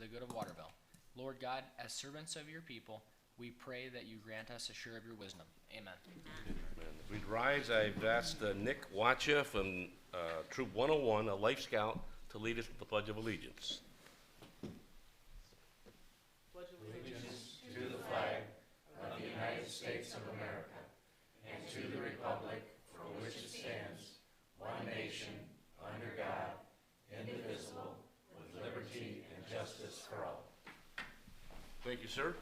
the good of Waterville. Lord God, as servants of your people, we pray that you grant us a share of your wisdom. Amen. If we'd rise, I've asked Nick Watcha from Troop 101, a Life Scout, to lead us in the Pledge of Allegiance. Pledge of allegiance to the flag of the United States of America and to the republic for which it stands, one nation, under God, indivisible, with liberty and justice for all. Thank you, sir.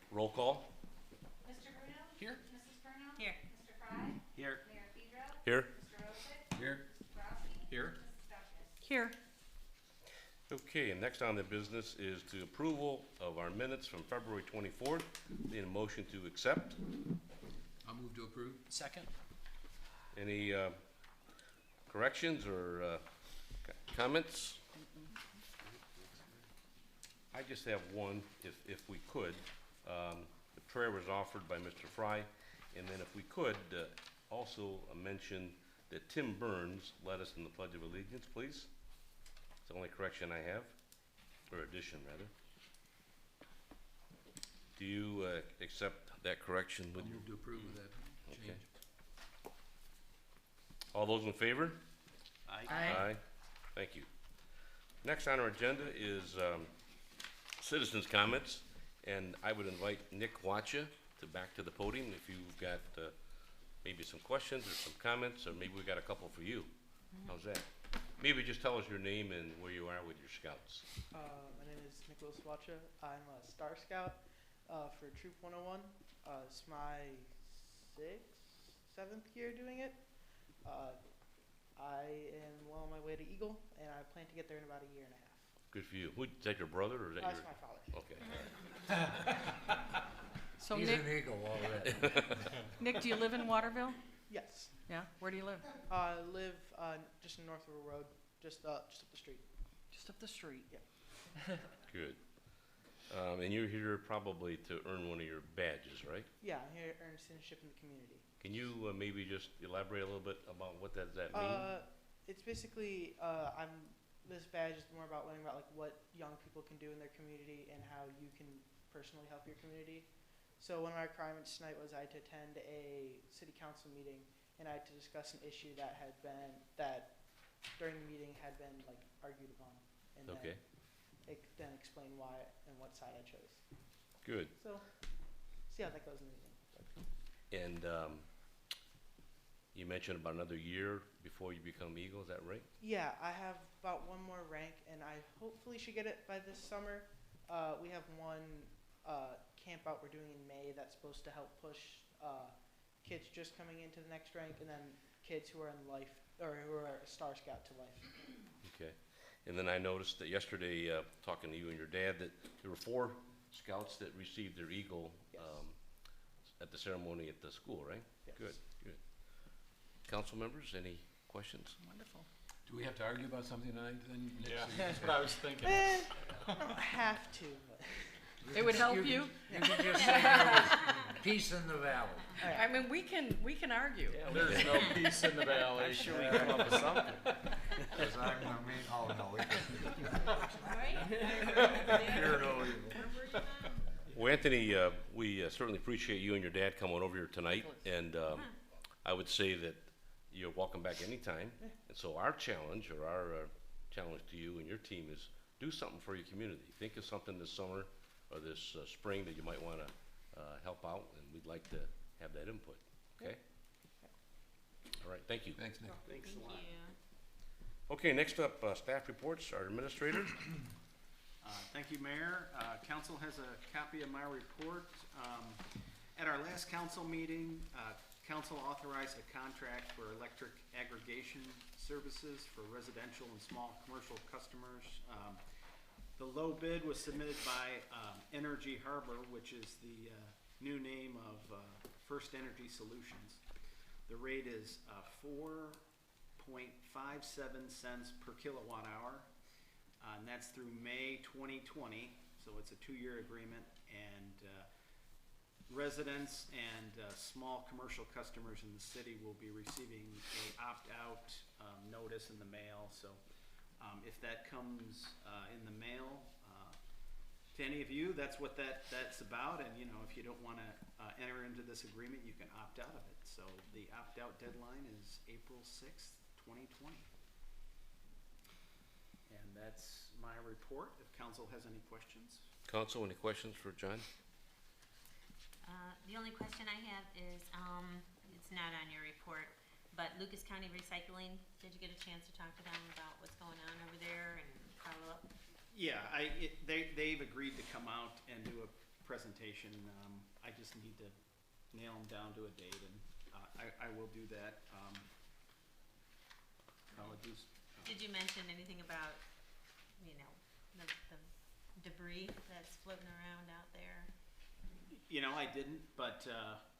Roll call. Mr. Bruno? Here. Mrs. Bruno? Here. Mr. Fry? Here. Mayor Pedro? Here. Mr. Rosick? Here. Mr. Browski? Here. Mrs. Duchess? Here. Okay, and next on the business is the approval of our minutes from February 24th. Need a motion to accept. I'll move to approve. Second. Any corrections or comments? I just have one, if we could. The prayer was offered by Mr. Fry, and then if we could, also mention that Tim Burns led us in the Pledge of Allegiance, please. It's the only correction I have, or addition, rather. Do you accept that correction with I'll you? move to approve of that change. Okay. All those in favor? Aye. Thank you. Next on our agenda is citizens' comments, and I would invite Nick Watcha back to the podium if you've got maybe some questions or some comments, or maybe we got a couple for you. How's that? Maybe just tell us your name and where you are with your scouts. My name is Nicholas Wacha. I'm a Star Scout for Troop 101. It's my 7th year doing it. I am well on my way to Eagle, and I plan to get there in about a year and a half. Good for you. Is that your brother or is that That's your? my father. Okay. So He's Nick, an eagle already. Nick, do you live in Waterville? Yes. Yeah. Where do you live? I live just in North River Road, just up the street. Just up the street. Yeah. Good. And you're here probably to earn one of your badges, right? Yeah, I'm here to earn citizenship in the community. Can you maybe just elaborate a little bit about what does that mean? It's basically this badge is more about learning about like what young people can do in their community and how you can personally help your community. So one of my requirements tonight was I had to attend a city council meeting, and I had to discuss an issue that during the meeting had been like argued upon, and Okay. then explain why and what side I chose. Good. So see how that goes in the meeting. And you mentioned about another year before you become Eagle, is that right? Yeah, I have about one more rank, and I hopefully should get it by this summer. We have one camp out we're doing in May that's supposed to help push kids just coming into the next rank, and then kids who are in life or who are a Star Scout to life. Okay. And then I noticed that yesterday, talking to you and your dad, that there were 4 scouts that received their Eagle Yes. at the ceremony at the school, right? Yes. Good, good. Council members, any questions? Wonderful. Do we have to argue about something tonight then? Nick? Yeah, that's what I was thinking. I don't have to, but It would help you. You can just say there was peace in the valley. I mean, we can argue. There's no peace in the valley. I'm sure we come up with something. Because I'm gonna mean, oh no, we Right? fear no evil. Well, Anthony, we certainly appreciate you and your dad coming over here tonight, and I would say that you're welcome back anytime. And so our challenge, or our challenge to you and your team is do something for your community. Think of something this summer or this spring that you might want to help out, and we'd like to have that input, okay? All right, thank you. Thanks, Nick. thanks a lot. Okay, next up, staff reports, our administrator. Thank you, Mayor. Council has a copy of my report. At our last council meeting, council authorized a contract for electric aggregation services for residential and small commercial customers. The low bid was submitted by Energy Harbor, which is the new name of First Energy Solutions. The rate is 4.57 cents per kilowatt hour, and that's through May 2020. So it's a 2-year agreement, and residents and small commercial customers in the city will be receiving a opt-out notice in the mail. So if that comes in the mail to any of you, that's what that's about. And if you don't want to enter into this agreement, you can opt out of it. So the opt-out deadline is April 6th, 2020. And that's my report. If council has any questions. Council, any questions for John? The only question I have is, it's not on your report, but Lucas County Recycling, did you get a chance to talk to them about what's going on over there and follow up? Yeah, they've agreed to come out and do a presentation. I just need to nail them down to a date, and I will do that. Apologies. Did you mention anything about, the debris that's floating around out there? I didn't, but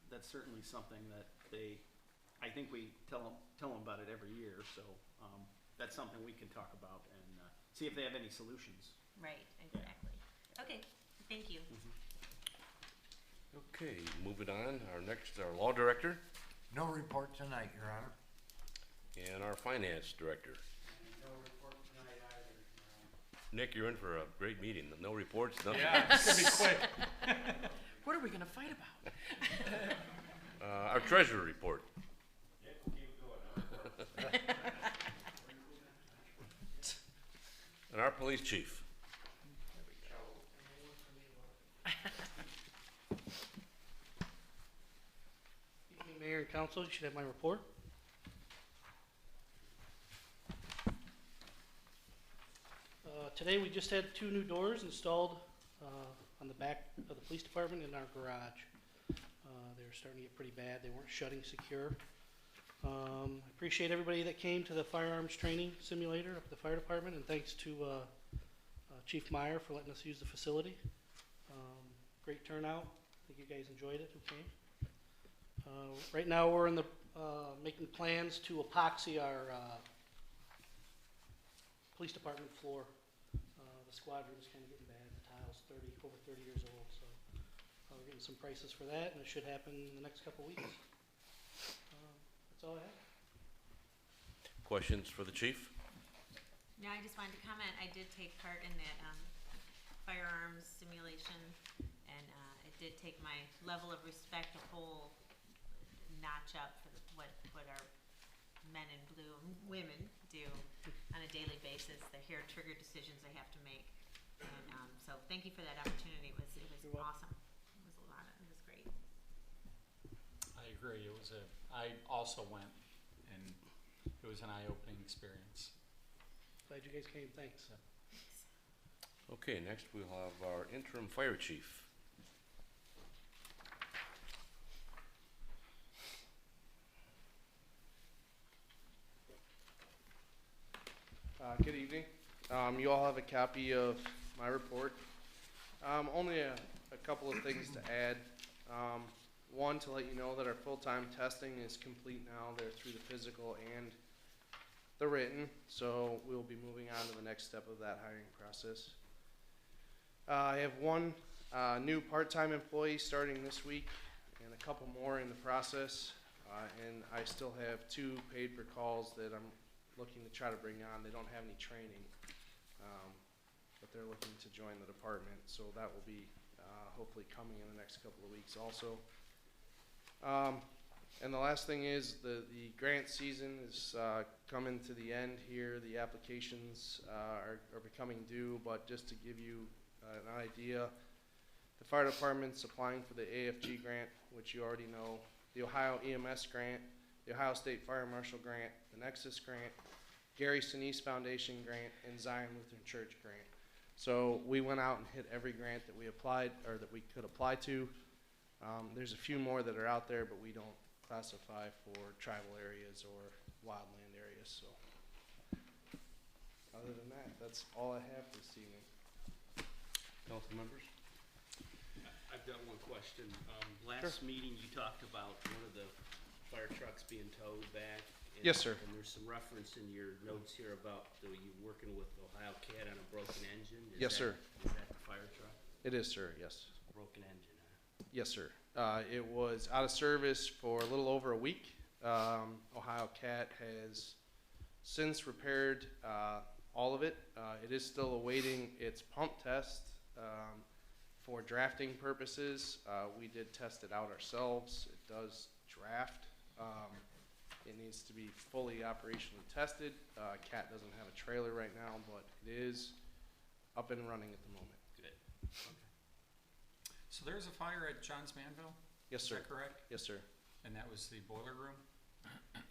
that's certainly something that I think we tell them about it every year. So that's something we can talk about and see if they have any solutions. Right, exactly. Okay, thank you. Okay, moving on, our law director No report tonight, Your Honor. and our finance director. No report tonight either, Your Honor. Nick, you're in for a great meeting. No reports, nothing. Yeah, it's gonna be quick. What are we gonna fight about? Our treasurer report. Nick will keep going, And our police chief. Evening, Mayor and Council, you should have my report. Today, we just had 2 new doors installed on the back of the police department in our garage. They were starting to get pretty bad. They weren't shutting secure. I appreciate everybody that came to the firearms training simulator up at the fire department, and thanks to Chief Meyer for letting us use the facility. Great turnout. I think you guys enjoyed it who came. Right now, we're in the making plans to epoxy our police department floor. The squad room is kind of getting bad. The tile's over 30 years old, so we're getting some prices for that, and it should happen in the next couple weeks. That's all I have. Questions for the chief? No, I just wanted to comment, I did take part in that firearms simulation, and it did take my level of respect a whole notch up for what our men in blue, women do on a daily basis, the hair trigger decisions they have to make. And so thank you for that opportunity. It was You're welcome. awesome. It was great. I agree. I also went, and it was an eye-opening experience. Glad you guys came, thanks. Okay, next we'll have our interim fire chief. Good evening. You all have a copy of my report. Only a couple of things to add. One, to let you know that our full-time testing is complete now. They're through the physical and the written, so we'll be moving on to the next step of that hiring process. I have one new part-time employee starting this week and a couple more in the process, and I still have 2 paid per calls that I'm looking to try to bring on. They don't have any training, but they're looking to join the department, so that will be hopefully coming in the next couple of weeks also. And the last thing is the grant season is coming to the end here. The applications are becoming due, but just to give you an idea, the fire department's applying for the AFG grant, which you already know, the Ohio EMS grant, the Ohio State Fire Marshal grant, the Nexus grant, Gary Sinise Foundation grant, and Zion Lutheran Church grant. So we went out and hit every grant that we applied, or that we could apply to. There's a few more that are out there, but we don't classify for tribal areas or wildland areas. So other than that, that's all I have this evening. Council members? I've got one question. Last meeting, you talked about one of the fire trucks being towed back. Yes, sir. And there's some reference in your notes here about you working with Ohio CAD on a broken engine. Yes, sir. Is that the fire truck? It is, sir. Yes. Broken engine, huh? Yes, sir. It was out of service for a little over a week. Ohio Cat has since repaired all of it. It is still awaiting its pump test for drafting purposes. We did test it out ourselves. It does draft. It needs to be fully operationally tested. Cat doesn't have a trailer right now, but it is up and running at the moment. Good. Okay. So there's a fire at Johns Manville? Yes, sir. Is that correct? Yes, sir. And that was the boiler room?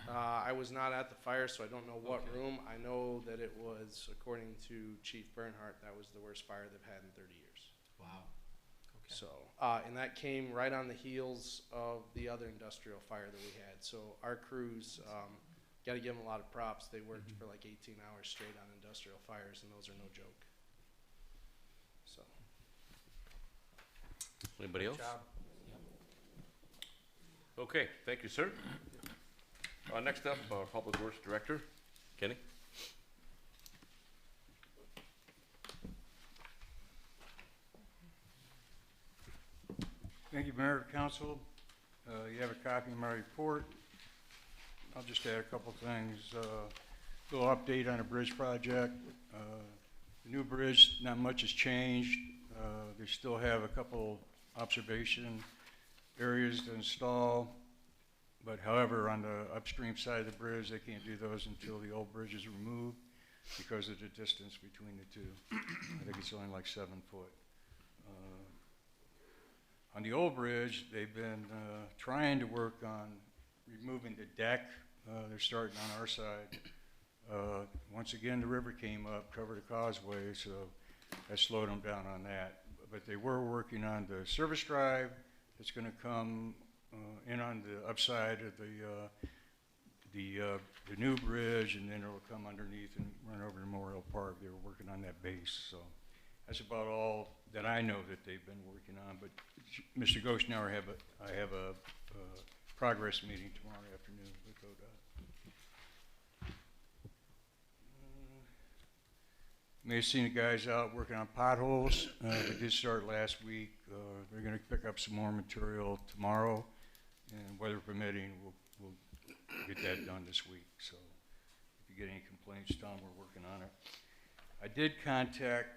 I was not at the fire, so I don't know what Okay. room. I know that it was, according to Chief Bernhardt, that was the worst fire they've had in 30 years. Wow. Okay. So, and that came right on the heels of the other industrial fire that we had. So our crews, got to give them a lot of props. They worked for like 18 hours straight on industrial fires, and those are no joke. So. Anybody else? Good job. Okay, thank you, sir. Next up, our Public Works Director, Kenny. Thank you, Mayor, Council. You have a copy of my report. I'll just add a couple things. Little update on a bridge project. The new bridge, not much has changed. They still have a couple observation areas to install. But however, on the upstream side of the bridge, they can't do those until the old bridge is removed because of the distance between the two. I think it's only like 7 foot. On the old bridge, they've been trying to work on removing the deck. They're starting on our side. Once again, the river came up, covered the causeway, so that slowed them down on that. But they were working on the service drive that's going to come in on the upside of the new bridge, and then it'll come underneath and run over to Memorial Park. They were working on that base, so that's about all that I know that they've been working on. But Mr. Ghost and I have a progress meeting tomorrow afternoon with ODOT. May have seen the guys out working on potholes. They did start last week. They're going to pick up some more material tomorrow, and weather permitting, we'll get that done this week. So if you get any complaints, tell them we're working on it. I did contact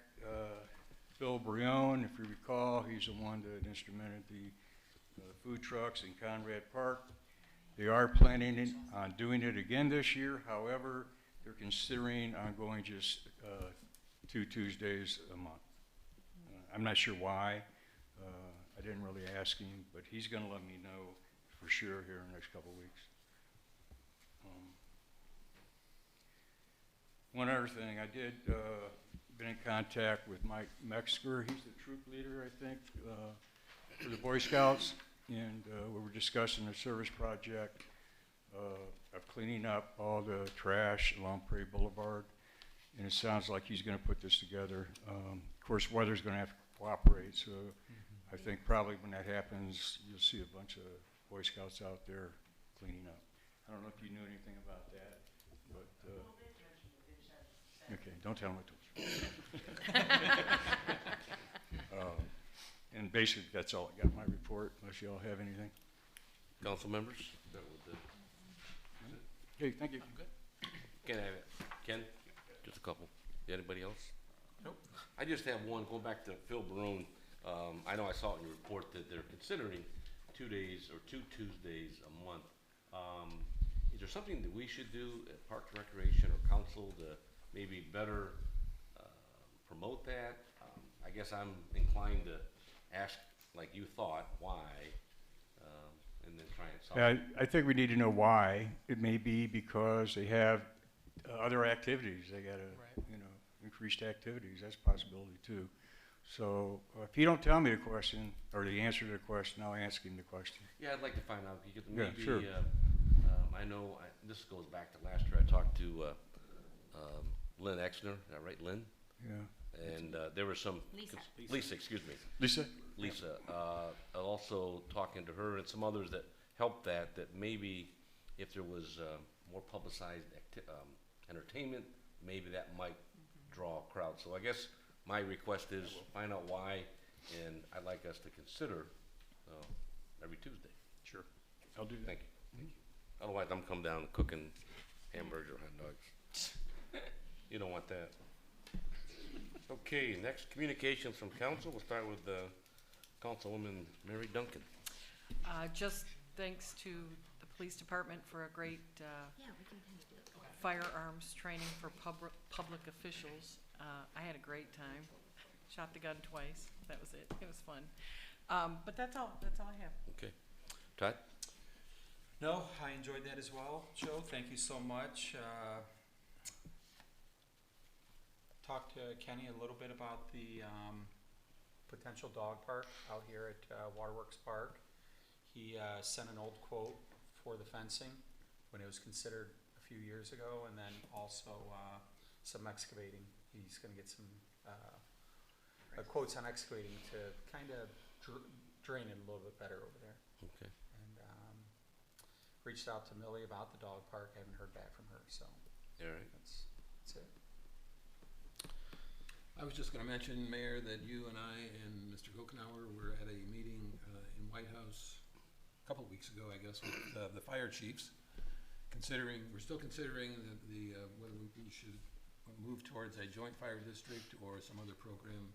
Phil Brion, if you recall. He's the one that instrumented the food trucks in Conrad Park. They are planning on doing it again this year. However, they're considering on going just 2 Tuesdays a month. I'm not sure why. I didn't really ask him, but he's going to let me know for sure here in the next couple of weeks. One other thing, I did been in contact with Mike Metzger. He's the troop leader, I think, for the Boy Scouts, and we were discussing a service project of cleaning up all the trash along Prairie Boulevard, and it sounds like he's going to put this together. Of course, weather's going to have to cooperate, so I think probably when that happens, you'll see a bunch of Boy Scouts out there cleaning up. I don't know if you knew anything about that, but okay, don't tell them what to. And basically, that's all I got in my report, unless you all have anything. Council members? That would, Okay, thank you. I'm good. Can I have it? Ken? Just a couple. Anybody else? Nope. I just have one, going back to Phil Barone. I know I saw it in your report that they're considering 2 days or 2 Tuesdays a month. Is there something that we should do at Parks and Recreation or Council to maybe better promote that? I guess I'm inclined to ask, like you thought, why, and then try and solve it. I think we need to know why. It may be because they have other activities. They got increased activities. That's a possibility too. So if you don't tell me the question or the answer to the question, I'll ask him the question. Yeah, I'd like to find out, because Yeah, maybe, sure. I know, this goes back to last year, I talked to Lynn Exner, is that right, Lynn? Yeah. And there was some. Lisa. Lisa, excuse me. Lisa? Lisa, also talking to her and some others that helped that maybe if there was more publicized entertainment, maybe that might draw a crowd. So I guess my request is find out why, and I'd like us to consider every Tuesday. Sure. I'll do that. Thank you. Thank you. Otherwise, I'm coming down cooking hamburgers or hot dogs. You don't want that. Okay, next, communications from council. We'll start with Councilwoman Mary Duncan. Just thanks to the police department for a great Yeah, we can kind of do it. firearms training for public officials. I had a great time. Shot the gun twice. That was it. It was fun. But that's all I have. Okay. Todd? No, I enjoyed that as well, Joe. Thank you so much. Talked to Kenny a little bit about the potential dog park out here at Waterworks Park. He sent an old quote for the fencing when it was considered a few years ago, and then also some excavating. He's going to get some quotes on excavating to kind of drain it a little bit better over there. Okay. And reached out to Millie about the dog park. I haven't heard back from her, so All right. that's it. I was just gonna mention, Mayor, that you and I and Mr. Gokenauer were at a meeting in White House a couple of weeks ago, I guess, with the fire chiefs. We're still considering whether we should move towards a joint fire district or some other program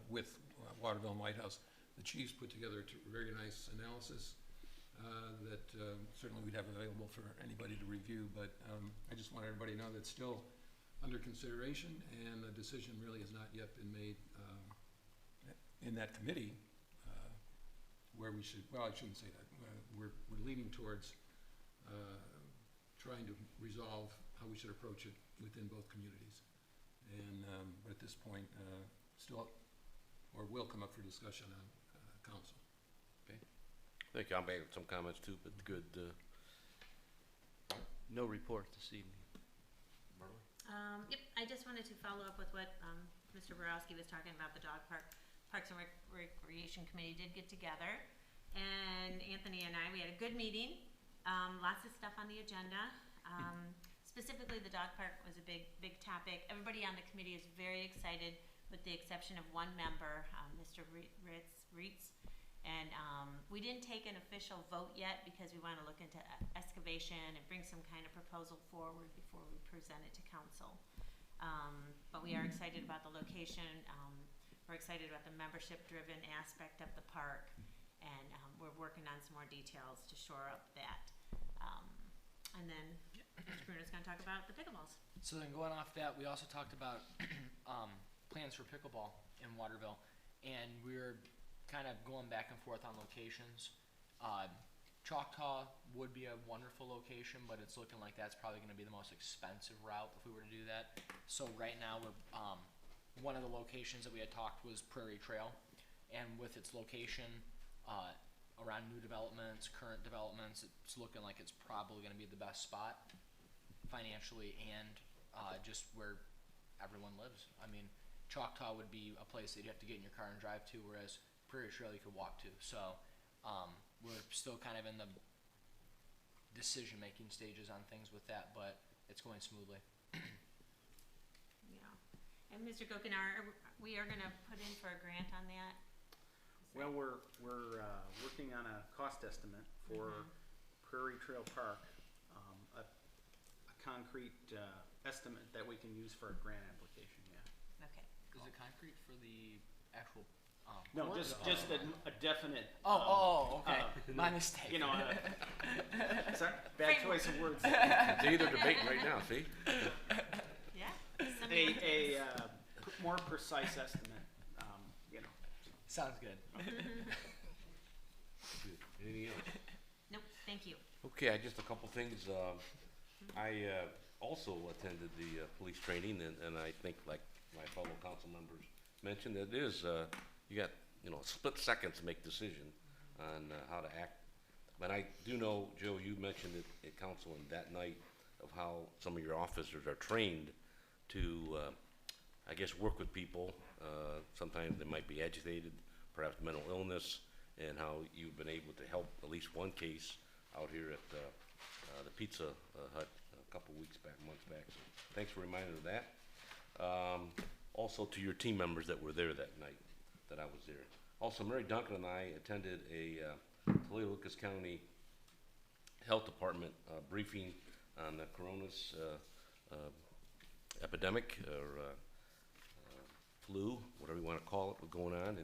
with Waterville and White House. The chiefs put together a very nice analysis that certainly we'd have available for anybody to review, but I just want everybody to know that's still under consideration, and a decision really has not yet been made in that committee where we should, well, I shouldn't say that. We're leaning towards trying to resolve how we should approach it within both communities. And but at this point, still, or will come up for discussion on council. Okay. Thank you. I'll make some comments too, but good. No report this evening. Yep, I just wanted to follow up with what Mr. Borowski was talking about, the dog park. Parks and Recreation Committee did get together, and Anthony and I, we had a good meeting. Lots of stuff on the agenda. Specifically, the dog park was a big topic. Everybody on the committee is very excited, with the exception of one member, Mr. Reitz. And we didn't take an official vote yet because we want to look into excavation and bring some kind of proposal forward before we present it to council. But we are excited about the location. We're excited about the membership-driven aspect of the park, and we're working on some more details to shore up that. And then Mr. Bruno's going to talk about the pickleballs. So then going off that, we also talked about plans for pickleball in Waterville, and we're kind of going back and forth on locations. Choctaw would be a wonderful location, but it's looking like that's probably going to be the most expensive route if we were to do that. So right now, we're one of the locations that we had talked was Prairie Trail, and with its location around new developments, current developments, it's looking like it's probably going to be the best spot financially and just where everyone lives. I mean, Choctaw would be a place that you'd have to get in your car and drive to, whereas Prairie Trail you could walk to. So we're still kind of in the decision-making stages on things with that, but it's going smoothly. Yeah. And Mr. Gokenauer, we are going to put in for a grant on that? Well, we're working on a cost estimate for Prairie Trail Park, a concrete estimate that we can use for a grant application, yeah. Okay. Is it concrete for the actual No, course? just a definite. Okay. My mistake. You know, sorry, bad choice of words. It's either debating right now, see? Yeah. A more precise estimate, you know. Sounds good. Good. Anything else? Nope, thank you. Okay, just a couple things. I also attended the police training, and I think, like my fellow council members mentioned, it is you got split seconds to make decision on how to act. But I do know, Joe, you mentioned it at council and that night of how some of your officers are trained to, I guess, work with people. Sometimes they might be agitated, perhaps mental illness, and how you've been able to help at least one case out here at the Pizza Hut a couple weeks back, months back. So thanks for reminding of that. Also to your team members that were there that night that I was there. Also, Mary Duncan and I attended a Toledo Lucas County Health Department briefing on the coronavirus epidemic or flu, whatever you want to call it, what's going on,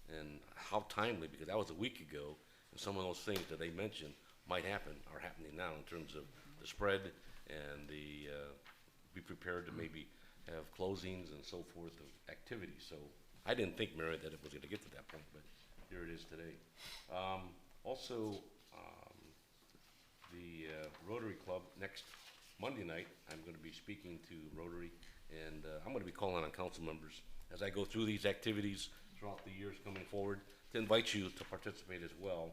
and how timely, because that was a week ago, and some of those things that they mentioned might happen, are happening now in terms of the spread and the, be prepared to maybe have closings and so forth of activities. So I didn't think, Mary, that it was gonna get to that point, but here it is today. Also, the Rotary Club, next Monday night, I'm gonna be speaking to Rotary, and I'm gonna be calling on council members as I go through these activities throughout the years coming forward, to invite you to participate as well.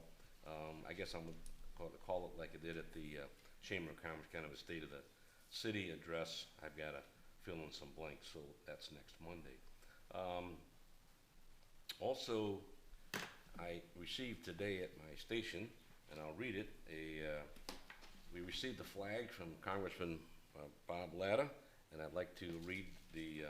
I guess I'm gonna call it like I did at the Chamber of Commerce, kind of a state of the city address. I've gotta fill in some blanks, so that's next Monday. Also, I received today at my station, and I'll read it, we received the flag from Congressman Bob Latta, and I'd like to read the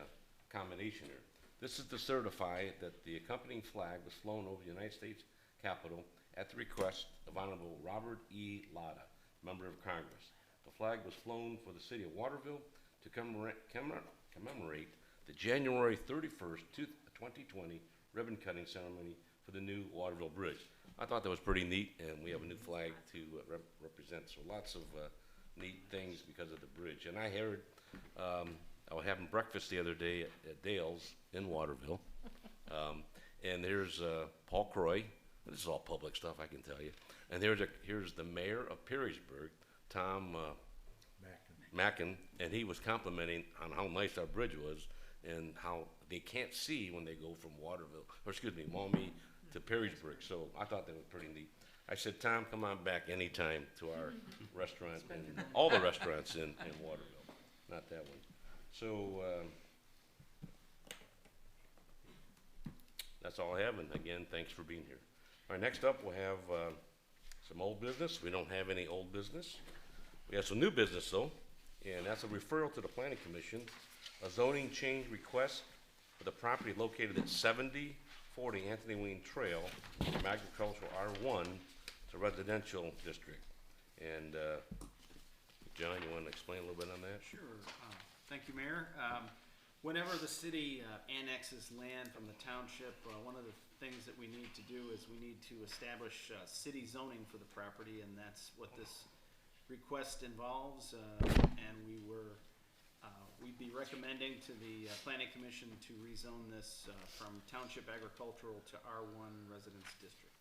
combination here. This is to certify that the accompanying flag was flown over the United States Capitol at the request of Honorable Robert E. Latta, Member of Congress. The flag was flown for the city of Waterville to commemorate the January 31st, 2020 ribbon cutting ceremony for the new Waterville Bridge. I thought that was pretty neat, and we have a new flag to represent, so lots of neat things because of the bridge. And I heard, I was having breakfast the other day at Dale's in Waterville, and there's Paul Croy. This is all public stuff, I can tell you. And here's the mayor of Perrysburg, Tom Mackin, and he was complimenting on how nice our bridge was and how they can't see when they go from Waterville, or excuse me, Maumee to Perrysburg. So I thought that was pretty neat. I said, Tom, come on back anytime to our restaurant and all the restaurants in Waterville, not that one. So that's all I have, and again, thanks for being here. All right, next up we'll have some old business. We don't have any old business. We have some new business though, and that's a referral to the Planning Commission, a zoning change request for the property located at 7040 Anthony Wayne Trail from agricultural R1 to residential district. And John, you want to explain a little bit on that? Sure. Thank you, Mayor. Whenever the city annexes land from the township, one of the things that we need to do is we need to establish city zoning for the property, and that's what this request involves. And we'd be recommending to the Planning Commission to rezone this from Township Agricultural to R1 Residence District.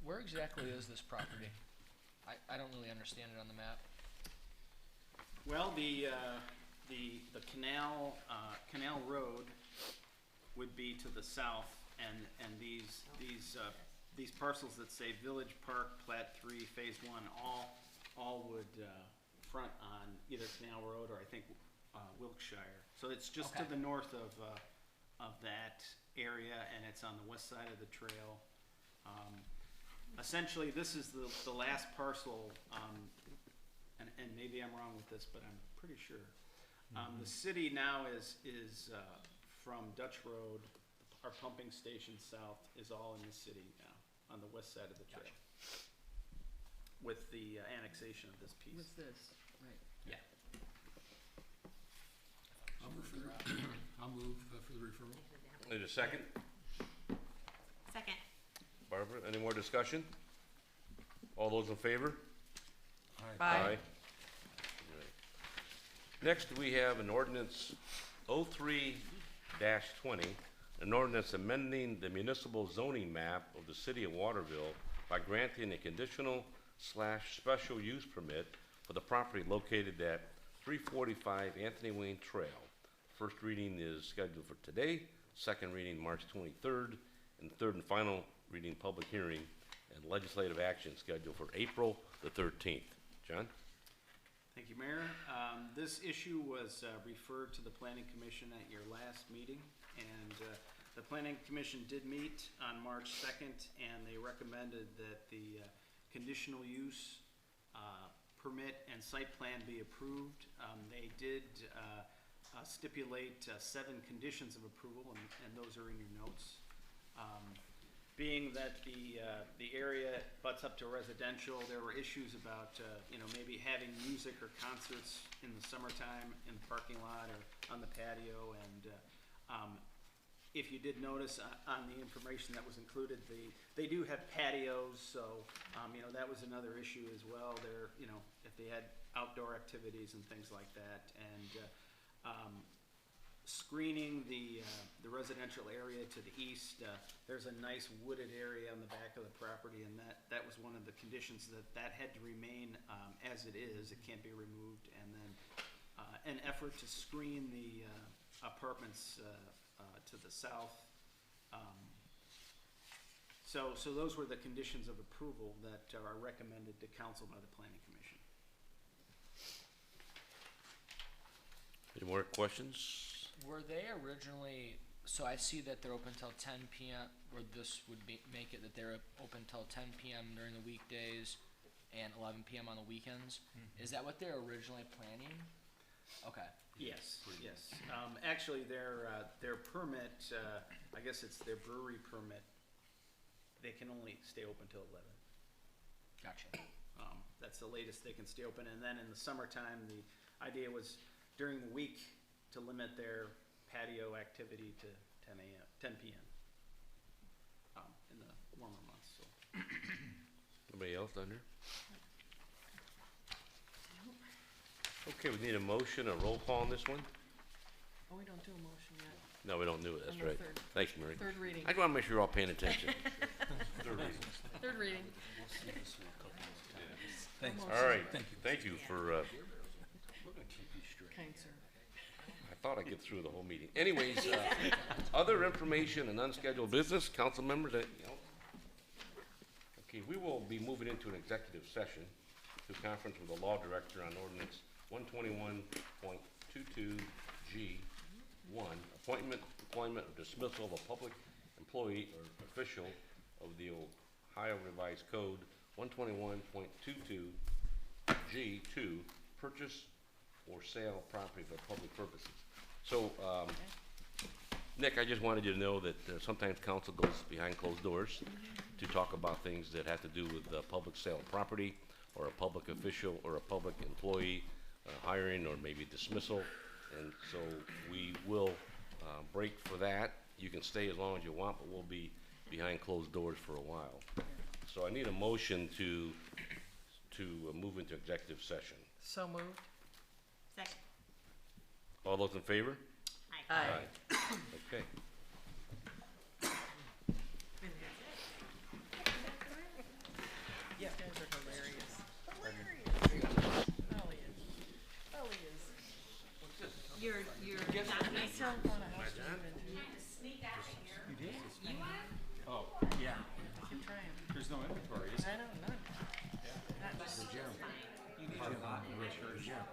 Where exactly is this property? I don't really understand it on the map. Well, the canal road would be to the south, and these parcels that say Village Park Plat 3 Phase 1 all would front on either Canal Road or I think Wilkshire. So it's just to the north of that area, and it's on the west side of the trail. Essentially, this is the last parcel, and maybe I'm wrong with this, but I'm pretty sure. The city now is from Dutch Road, our pumping station south is all in the city now, on the west side of the trail. Gotcha. With the annexation of this piece. With this, right. Yeah. I'll move for the referral. Need a second? Second. Barbara, any more discussion? All those in favor? Bye. Right. Next, we have an ordinance 03-20, an ordinance amending the municipal zoning map of the city of Waterville by granting a conditional/special use permit for the property located at 345 Anthony Wayne Trail. First reading is scheduled for today, second reading March 23rd, and third and final reading public hearing and legislative action scheduled for April the 13th. John? Thank you, Mayor. This issue was referred to the Planning Commission at your last meeting, and the Planning Commission did meet on March 2nd, and they recommended that the conditional use permit and site plan be approved. They did stipulate 7 conditions of approval, and those are in your notes. being that the area butts up to residential, there were issues about, maybe having music or concerts in the summertime in the parking lot or on the patio. And if you did notice on the information that was included, they do have patios, so, that was another issue as well. There, if they had outdoor activities and things like that. And screening the residential area to the east, there's a nice wooded area on the back of the property, and that was one of the conditions that had to remain as it is. It can't be removed. And then an effort to screen the apartments to the south. So those were the conditions of approval that are recommended to council by the Planning Commission. Any more questions? Were they originally, so I see that they're open till 10 p.m., or this would make it that they're open till 10 p.m. during the weekdays and 11 p.m. on the weekends. Is that what they're originally planning? Okay. Yes, yes. Actually, their permit, I guess it's their brewery permit, they can only stay open till 11. Gotcha. That's the latest they can stay open. And then in the summertime, the idea was during the week to limit their patio activity to 10 p.m. In the warmer months. So. Anybody else on there? Okay, we need a motion, a roll call on this one? Oh, we don't do a motion yet. No, we don't do it, that's On the right. third. Thanks, Mary. Third reading. I just wanna make sure you're all paying attention. Third reading. Thanks. All right, Thank you. thank you for, Kind sir. I thought I'd get through the whole meeting. Anyways, other information and unscheduled business, council members, Okay, we will be moving into an executive session to conference with the law director on ordinance 121.22G1, appointment, employment, or dismissal of a public employee or official of the Ohio Revised Code 121.22G2, purchase or sale of property for public purposes. So, Nick, I just wanted you to know that sometimes council goes behind closed doors to talk about things that have to do with public sale of property, or a public official, or a public employee hiring, or maybe dismissal. And so we will break for that. You can stay as long as you want, but we'll be behind closed doors for a while. So I need a motion to move into executive session. So moved. Second. All those in favor? Aye. Okay. You guys are hilarious. Hilarious. Oh, he is. Oh, he is. You're not I still want a house to move into. sneak out of here. You did? You are? Oh, yeah. I keep trying. There's no inventory, is there? I know, none. Not just. You need your